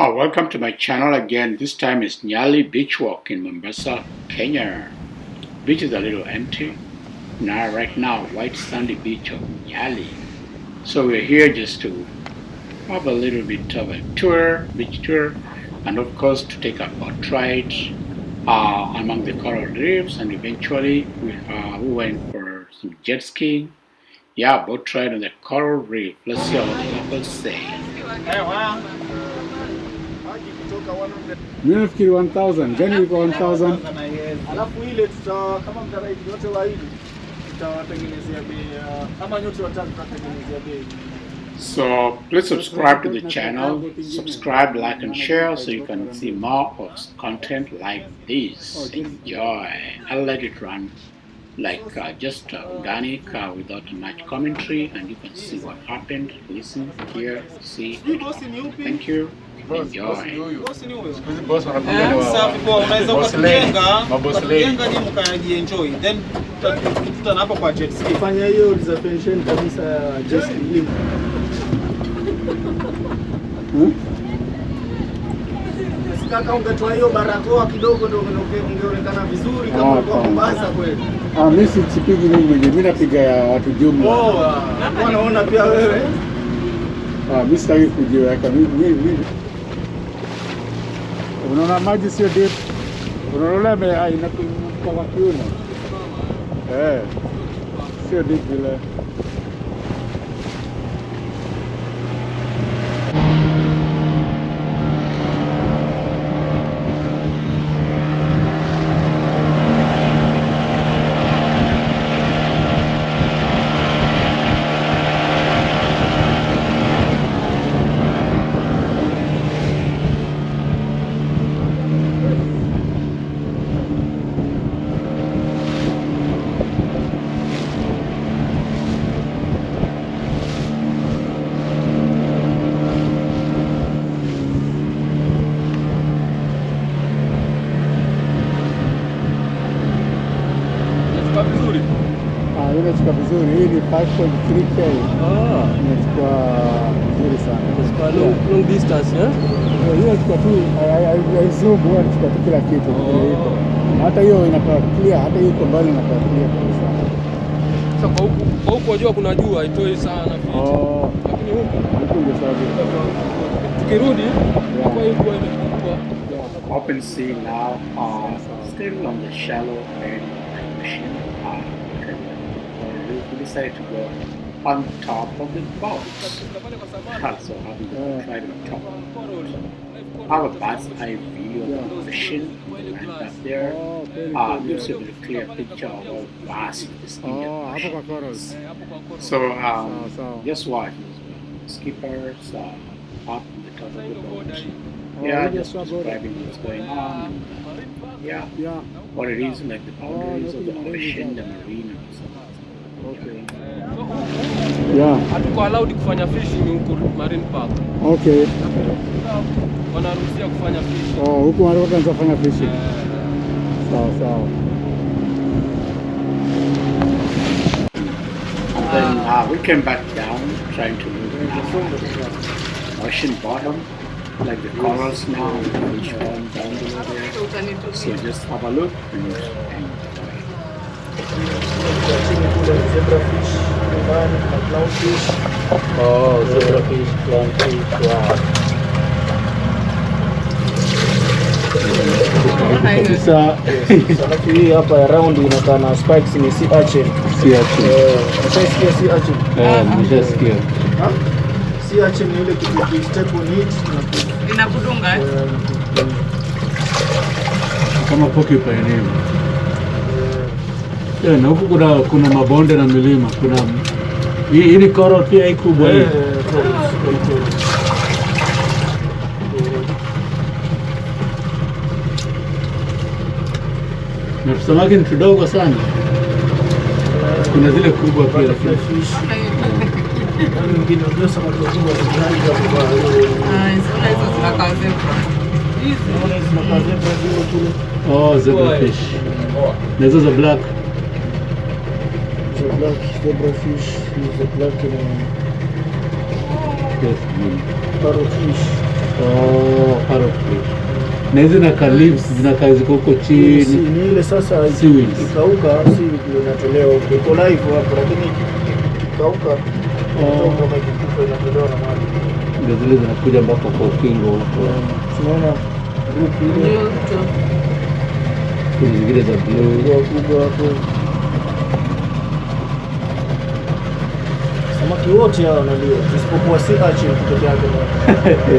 Oh, welcome to my channel again. This time is Nyali Beach walk in Mombasa, Kenya. Beach is a little empty. Right now, white sandy beach of Nyali. So we're here just to have a little bit of a tour, beach tour, and of course to take a boat ride among the coral reefs, and eventually we went for some jet skiing. Yeah, boat ride on the coral reef. Let's see what the locals say. Mimi nafikiri 1000, gani ilikuwa 1000? Alafu ile kama mtaraji wote wa hivi tutawatengenezea bei kama nyote watatu tutatengenezea bei. So please subscribe to the channel, subscribe, like and share so you can see more of content like this. Enjoy. I'll let it run like just organic without much commentary, and you can see what happened, listen, hear, see. Thank you. Enjoy. Unaweza kujenga ni mkajienjoy. Then tutakutana hapo kwa jet ski. Fanya hiyo reservation kabisa jet ski. Kaka ungetoa hiyo barakoa kidogo ndio ungeonekana vizuri kama kwa Mombasa kweli. Mimi sipigi mimi mwenyewe, mimi napiga ya watu jumla. Wanaona pia wewe. Mimi sitaki kujiweka mimi. Unaona maji sio deep. Unaona inakuwa kwa kiuno. Sio deep vile. Inachukua vizuri, hii ni 5.3K. Inachukua vizuri sana. Inachukua long distance, eh? Hiyo inachukua tu, zoom, huwa inachukua tu kila kitu kile iko. Hata hiyo inakuwa clear, hata hiyo iko mbali inakuwa clear kabisa. Sasa kwa huko wajua kuna jua haitoi sana vitu. Lakini huko ndio sawa. Tukirudi kwa hiyo kwa imekuwa Open sea now, still on the shallow end of the ocean. We decided to go on top of the boat. So having to try to top. Have a bird's eye view of the ocean and up there. Gives you a clear picture of how vast this Indian Ocean is. So just watch. Skippers up on the top of the boat. Yeah, just describing what's going on. Yeah, what it is, like the boundaries of the ocean, the marine and so on. Okay. Hatuko allowed kufanya fishing huko Marine Park. Okay. Wanaruhusia kufanya fishing. Huko wanataka kufanya fishing. Sawa. And then we came back down, trying to move the ocean bottom, like the corals now, which form down below there. So just have a look and enjoy. Zebrafish, clownfish. Zebrafish, clownfish, wow. Sasa hii hapa around inakaa na spikes ni sea urchin. Unasikia sea urchin? Nimesikia. Sea urchin ni ile kitu step on it inakudunga kama porcupine hivi. Na huku kuna mabonde na milima, kuna hii ni coral pia hii kubwa hii. Na samaki ni kidogo sana. Kuna zile kubwa pia lakini wengine ndio samaki wakubwa zebrafish. Na hizo za black. Zebrafish is a black Yes. parrotfish. Oh. arrow plate. Na hizi na leaves zinakaa ziko huko chini. Ni ile sasa ikauka, si inatolewa huko. Iko live hapo, lakini ikauka kama ikikufa inatolewa na maji. Ndio zile zinakuja mpaka kwa ukingo huko. Tunaona group ile. Kuna zingine za blue kubwa hapo. Samaki wote hao wanaliwa, isipokuwa si urchin peke yake. Okay,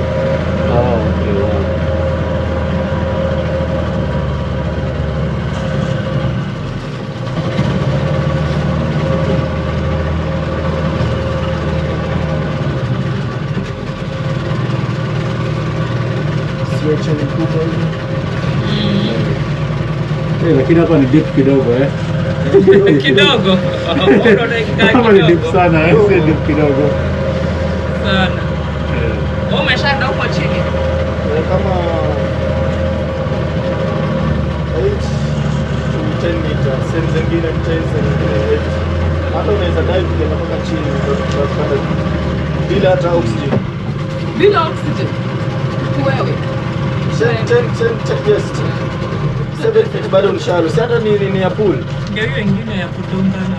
wow. Lakini hapa ni deep kidogo kidogo. Hapa ni deep sana, si deep kidogo sana. Umeshaenda huko chini kama 10 meters, sehemu zingine 10 cm. Hata unaweza dive kwenda mpaka chini bila hata oxygen. Bila oxygen. Wewe. 10 yes. 7 feet bado ni shallow. Si hata ni ya pool. Ndio hiyo nyingine ya kutunga na.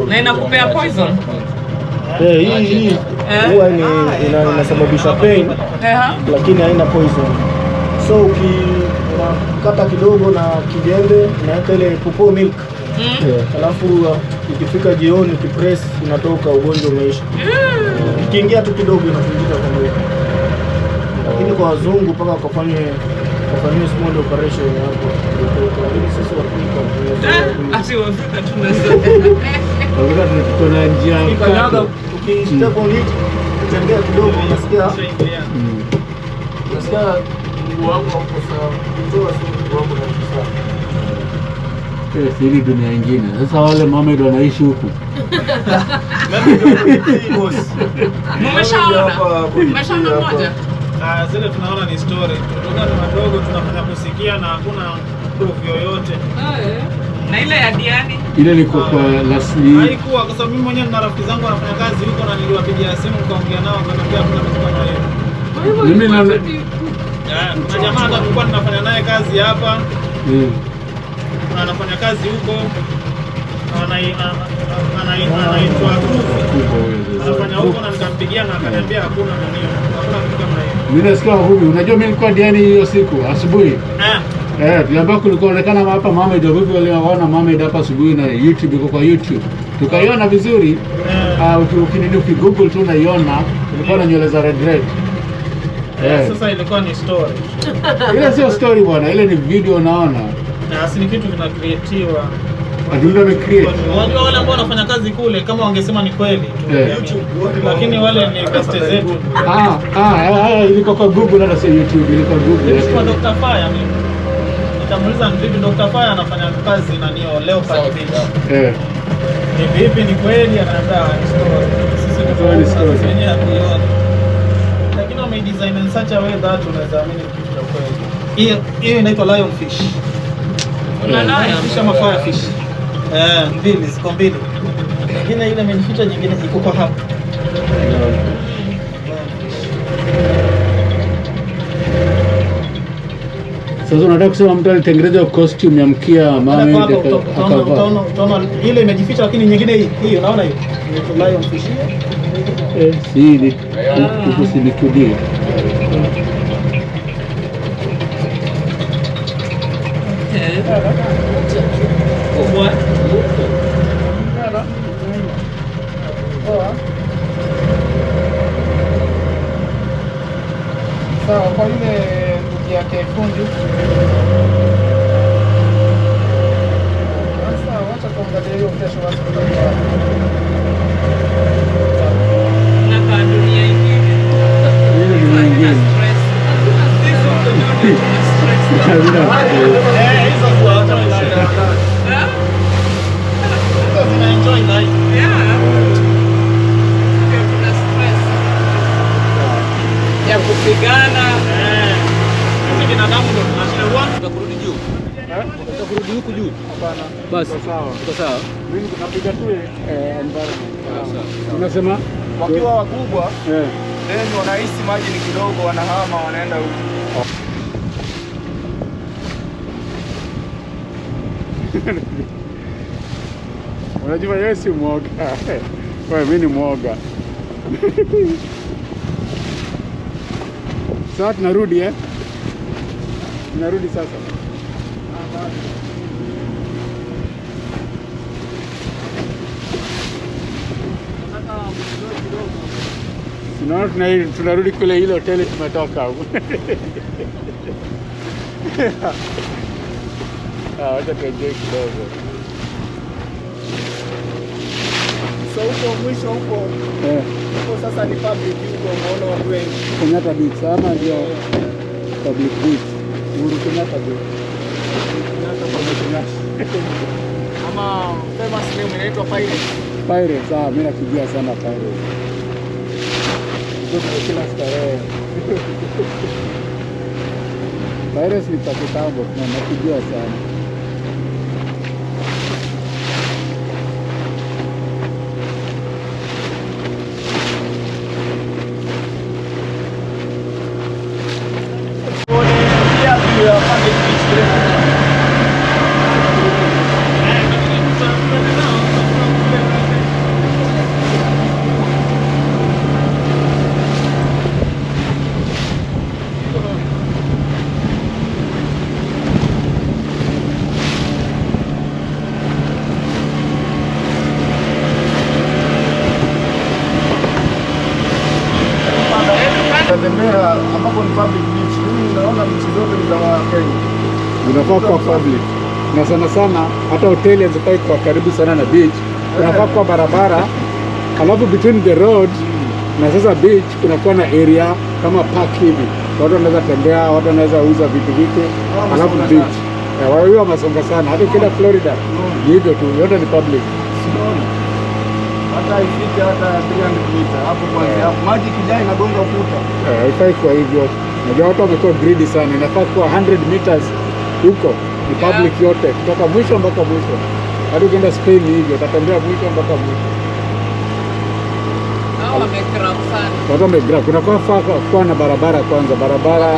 Na inakupea poison. Hii huwa inasababisha pain, lakini haina poison. So ukikata kidogo na kijembe unaweka ile pupo milk. Alafu ikifika jioni ukipress inatoka, ugonjwa umeisha. Ikiingia tu kidogo inafungika kwa mwili. Lakini kwa wazungu mpaka wakafanywe small operation hapo. Lakini sisi Afrika tuna njia kanyaga, ukistep on it utembea kidogo unasikia mguu wako hapo sawa, kutoa mguu wako na sawa. Hili dunia nyingine. Sasa wale Mohamed wanaishi huku. Umeshaona moja? Zile tunaona ni story. Kutoka wadogo tunafanya kusikia na hakuna proof yoyote. Na ile ya Diani? Ile liko kwa Lasli. Haikuwa kwa sababu mimi mwenyewe nina rafiki zangu wanafanya kazi huko na niliwapigia simu kaongea nao wakaniambia hakuna kitu kama hiyo. Mimi na kuna jamaa hata tulikuwa tunafanya naye kazi hapa. Na anafanya kazi huko. Anaitwa anafanya huko na nikampigia na akaniambia hakuna maneno. Hakuna kitu kama hiyo. Mimi nasikia huyu. Unajua mimi nilikuwa Diani hiyo siku asubuhi. Tuliambia kulikuonekana hapa Mohamed vipi, waliona Mohamed hapa asubuhi na YouTube, iko kwa YouTube. Tukaiona vizuri. Ukigoogle tu unaiona, ilikuwa na nywele za red. Sasa ilikuwa ni story. Ile sio story bwana, ile ni video naona. Na asili kitu kinacreatiwa. Ndio wamecreate. Unajua wale ambao wanafanya kazi kule kama wangesema ni kweli YouTube, lakini wale ni best zetu. Ilikuwa kwa Google hata sio YouTube, ilikuwa Google. Kwa Dr. Fire mimi. Nitamuuliza ni vipi Dr. Fire anafanya kazi na nio leo South Beach. Ni vipi, ni kweli? Anaambia sisi ni story yenyewe kuiona. Lakini wamedesign in such a way that unaweza amini kitu cha kweli. Hiyo inaitwa lionfish. Fish ama firefish. Mbili, ziko mbili. Nyingine ile imejificha, nyingine iko kwa hapa. Sasa unataka kusema mtu alitengeneza costume ya mkia Mohamed akavaa. Utaona ile imejificha, lakini nyingine hii unaona hiyo. Ni lionfish hiyo. Hii kusilikidia. Sawa, kwa yule ndugu yake fundi. Sasa wacha tuangalie hiyo kesho basi tutakuwa. Na kwa dunia nyingine. Ya kupigana binadamu ndio tunashindwa. Utakurudi juu. Utakurudi huku juu. Hapana. Basi. Sawa. Uko sawa. Mimi napiga tu environment. Sawa. Unasema wakiwa wakubwa then wanahisi maji ni kidogo, wanahama wanaenda huko. Unajua yeye si mwoga. Wewe mimi ni mwoga. Sasa tunarudi tunarudi sasa. Tunarudi kule ile hoteli tumetoka huko. Wacha tuenjoy kidogo. So huko mwisho huko. Huko sasa ni public huko, unaona watu wengi. Kenyatta Beach ama ndio public beach. Kenyatta Beach. Ama famous name inaitwa Pirates. Pirates, mimi nakijua sana Pirates. Ndio kila starehe. Pirates ni pa kitambo, nakijua sana. Tembea ambapo ni public beach. Mimi naona beach zote ni za Kenya. Unafaa kuwa public. Na sana sana hata hoteli hazifai kwa karibu sana na beach. Unafaa kuwa barabara. Alafu between the road na sasa beach kunakuwa na area kama park hivi. Watu wanaweza tembea, watu wanaweza uza vitu. Alafu beach. Wao masonga sana. Hata ukienda Florida ni hivyo tu. Yote ni public. Hata ifike hata 300 mita hapo kwanza hapo maji kijai inagonga ukuta. Haifai kwa hivyo. Najua watu wamekuwa greedy sana. Inafaa kuwa 100 meters huko ni public yote kutoka mwisho mpaka mwisho. Hadi ukienda Spain hivyo utatembea mwisho mpaka mwisho. Hao wamegrab sana. Watu wamegrab. Kuna kwa na barabara kwanza, barabara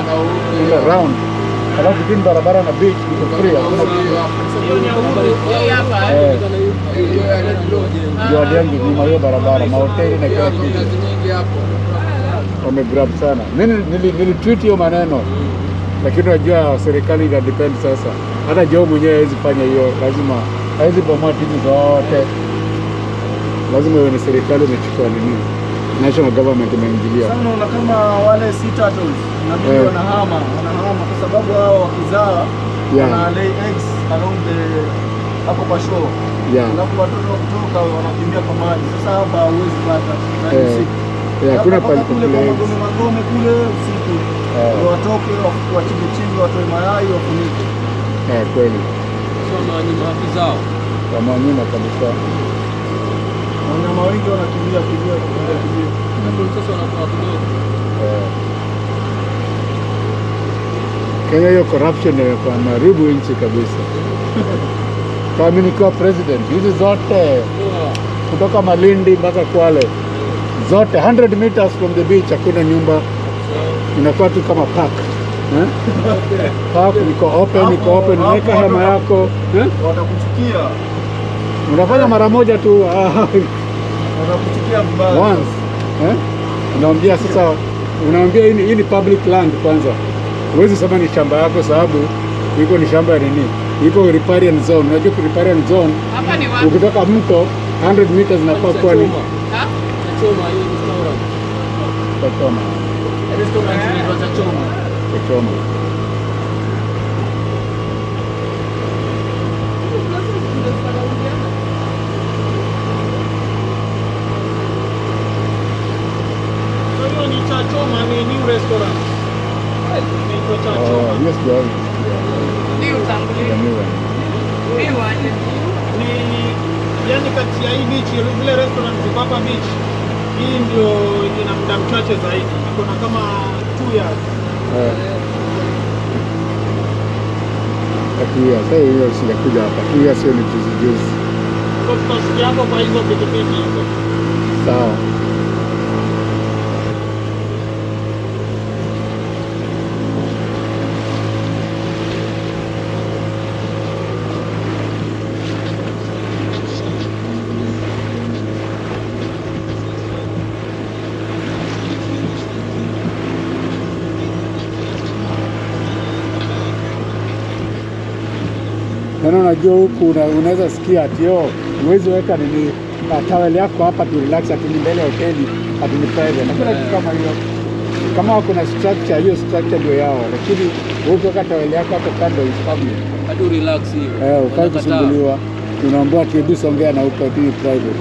ina round. Alafu between barabara na beach iko free. Ndio yangu ni hiyo barabara, mahoteli na kila kitu. Wamegrab sana. Nilitweet hiyo maneno. Lakini unajua serikali ina depend sasa. Hata Joe mwenyewe hawezi fanya hiyo, lazima hawezi bomoa timu zote. Lazima iwe ni serikali imechukua nini? National government imeingilia. Sasa unaona kama wale sea turtles inabidi wanahama kwa sababu hao wakizaa wana lay eggs along the hapo kwa shore. Alafu watoto kutoka wanakimbia kwa maji. Sasa hapa huwezi pata. Kuna pale kule kwa magome kule usiku. Watoke wachimbe watoe mayai wafunike. Kweli. Sio wanyama haki zao. Wanyama kabisa. Wanyama wengi wanakimbia. Ndio sasa wanakuwa kidogo. Kenya hiyo corruption imekuwa maribu nchi kabisa. Kama mimi nikiwa president, hizi zote kutoka Malindi mpaka Kwale zote 100 meters from the beach hakuna nyumba, inakuwa tu kama park. Park iko open, unaweka hema yako, watakuchukia. Unafanya mara moja tu, watakuchukia vibaya. Once. Unaambia sasa, unaambia hii ni public land kwanza. Huwezi sema ni shamba yako sababu iko ni shamba ya nini? Iko riparian zone. Unajua riparian zone. Hapa ni wapi? Ukitoka mto 100 meters inafaa kuwa ni Choma hiyo restaurant. Choma. Restaurant ni Choma. Choma. Hiyo ni Choma, ni new restaurant. Ni Choma. Yes, girl. Ndio utangulia. Ndio waje. Ni yani kati ya hii beach, ile restaurant ziko hapa beach. Hii ndio ina muda mchache zaidi. Iko na kama 2 years. Sasa hiyo sijakuja hapa. 2 years ni juzi. Kwa tutasikia hapo kwa hizo pikipiki hizo. Sawa. Maana unajua huku unaweza sikia ati uwezi weka nini towel yako hapa tu relax ati ni mbele hoteli ati ni private. Hakuna kitu kama hiyo. Kama wako na structure, hiyo structure ndio yao, lakini ukiweka towel yako hapo kando is public. Hadi relax hiyo. Ukai kusumbuliwa. Unaambiwa ati hebu songea na huko ati private.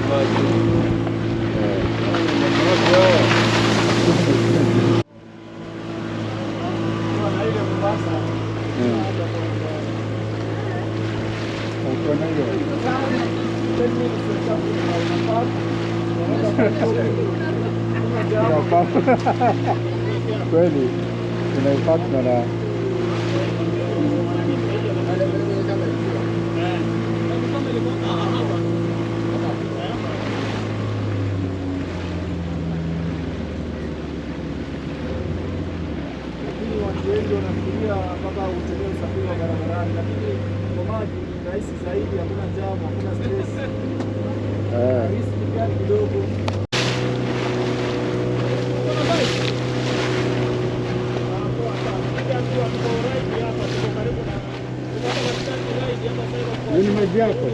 Kweli tunaipata na wengi wanafikiria mpaka utumie usafiri wa barabarani, lakini kwa maji ni rahisi zaidi, hakuna jamu, hakuna stress. Rahisi ni gari kidogo. Ni maji yako.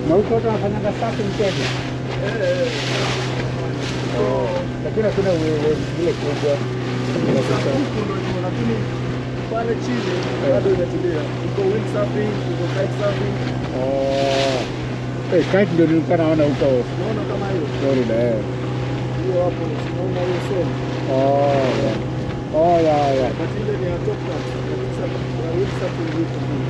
Na huko watu wanafanyanga safi mchezo. Lakini hakuna vile kubwa. Lakini pale chini bado inatulia. Iko windsurfing, iko kitesurfing. Kite ndio nilikuwa naona huko. Unaona kama hiyo? Florida hiyo hapo, unaona hiyo sehemu. Yeah. Lakini ile ni ya top class. Kabisa windsurfing iko hivi.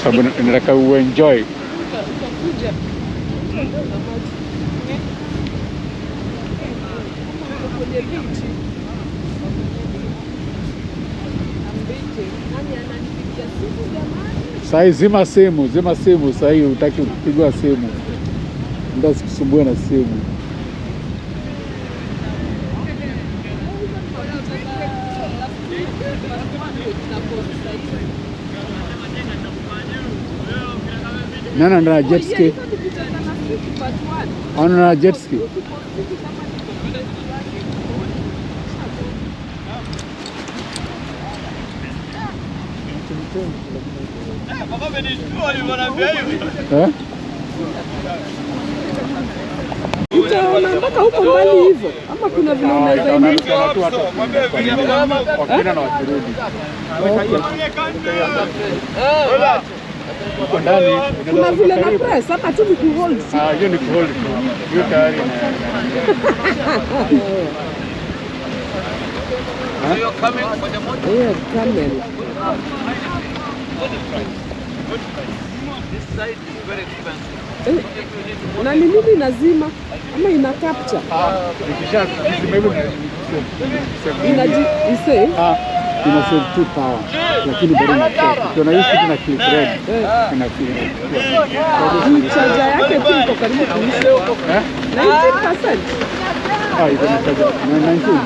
Sababu nataka uenjoy. Sai zima simu sai utaki kupigwa simu. Ndio sikusumbue na simu. Nana na jet ski. Ana na jet ski. Utaona mpaka huko mbali hivyo, ama kuna vile unaweza inuka wakina na wakirudi. Uko ndani kuna vile na press ama tu ni kuhold. Hiyo ni kuhold. Hiyo tayari na You're coming for the motor? Yeah, camel. This side is very expensive. Na ni nini nazima ama ina capture? ikisha hivi Inaji ise? ina save tu power, lakini bado na check. Ukiona hii kitu na click red, ina click. Charger yake pia iko karibu kuisha. 90%. Iko na charger 19.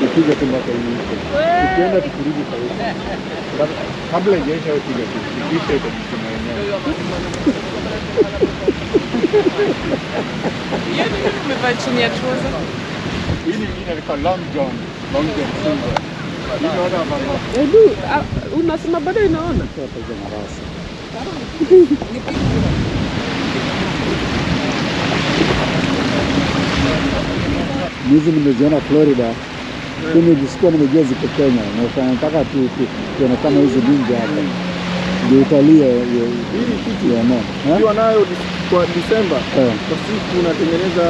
Ukipiga tu mpaka iishe. Ukienda tukirudi kwa hiyo. Kabla haijaisha upiga tu. Ikisha itajisema yenyewe. Umevaa chini ya trouser. Hii inaitwa long john silver. Inaona mama. Edu, unasema bado inaona? Sasa hizo marasa. Hizi nimeziona Florida. Mimi sikuwa nimejua ziko Kenya. Na nataka tuonekane hizi nyingi hapa. Ndio utalia hiyo kitu ya mama. Ukiwa nayo kwa December kwa siku unatengeneza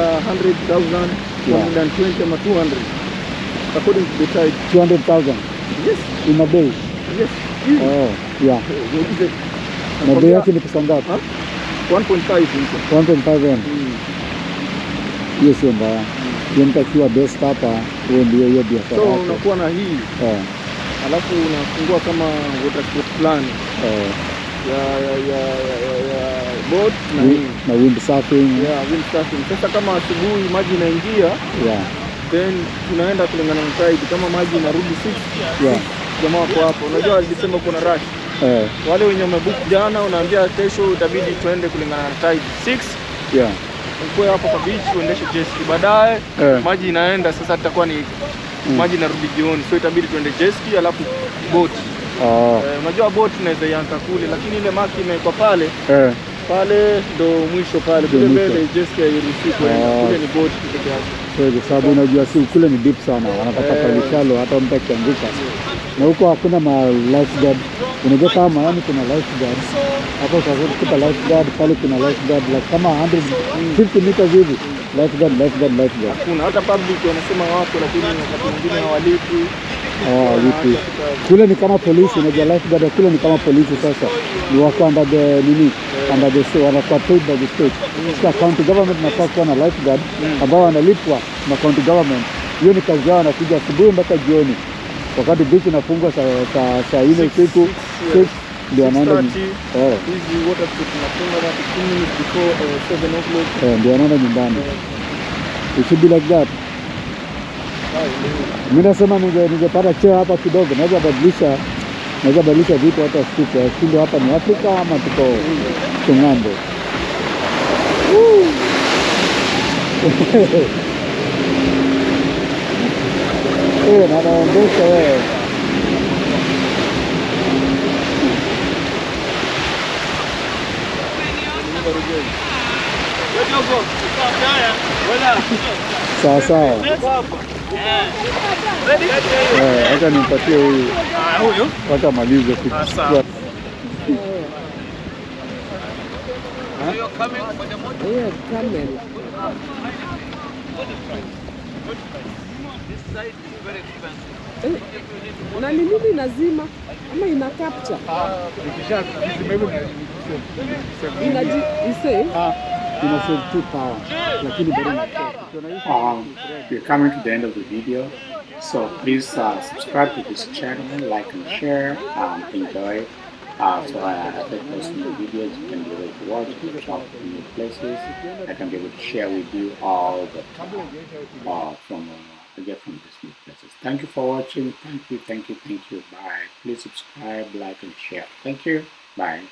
100,000, 120 ama 200 according to the tide. 200,000. Yes. In a day. Yes. Oh, yeah. Na bei yake ni pesa ngapi? 1.5 hizo. 1.5 hiyo sio mbaya. Hiyo mtakiwa best hapa, huo ndio hiyo biashara. So unakuwa na hii. Alafu unafungua kama water sport plan. Ya boat na wind surfing. Yeah, wind surfing. Sasa kama asubuhi maji inaingia, then tunaenda kulingana na tide. Kama maji inarudi 6, jamaa wako hapo. Unajua alisema kuna rush. Wale wenye wamebook jana unaambia kesho itabidi tuende kulingana na tide 6. Ukwe hapo kwa beach uendeshe jet ski. Baadaye maji inaenda, sasa tutakuwa ni maji inarudi jioni. So itabidi tuende jet ski alafu boat. Unajua boat inaweza yanka kule, lakini ile maki imewekwa pale. Pale ndo mwisho pale. Kule mbele jet ski hairuhusiwi kwenda. Kule ni boat pekee yake. Kwa sababu unajua si kule ni deep sana. Wanataka palishalo hata mtu akianguka. Na huko hakuna ma lifeguard. Unajua kama yani kuna lifeguard. Hapo utakuta lifeguard, pale kuna lifeguard like kama 150 meters hivi. Lifeguard. Hakuna hata public wanasema wako, lakini wakati mwingine hawalipi. Lipi. Kule ni kama polisi, unajua lifeguard kule ni kama polisi sasa. Ni wako under the wanakuwa paid by the state. Sasa county government inafaa kuwa na lifeguard ambao wanalipwa na county government. Hiyo ni kazi yao, wanakuja asubuhi mpaka jioni. Wakati beach inafungwa saa 4 usiku, 6 ndio wanaenda. Hizi water sport tunafunga 15 minutes before 7 o'clock. Ndio wanaenda nyumbani. It should be like that. Mimi nasema ningepata cheo hapa kidogo, naweza badilisha vitu hata siku hapa ni Afrika ama tuko ng'ambo. Naendesha wewe. Sawa. Acha nimpatie huyu. Wacha malize kitu. Na ni nini lazima ama ina capture? Ina save tu power. Lakini bado na check. We're coming to the end of the video, so please subscribe to this channel, like and share, enjoy. So I can post new videos, you can be able to watch, shop in new places. I can be able to share with you all the from these new places. Thank you for watching. Thank you. Bye. Please subscribe, like and share. Thank you. Bye.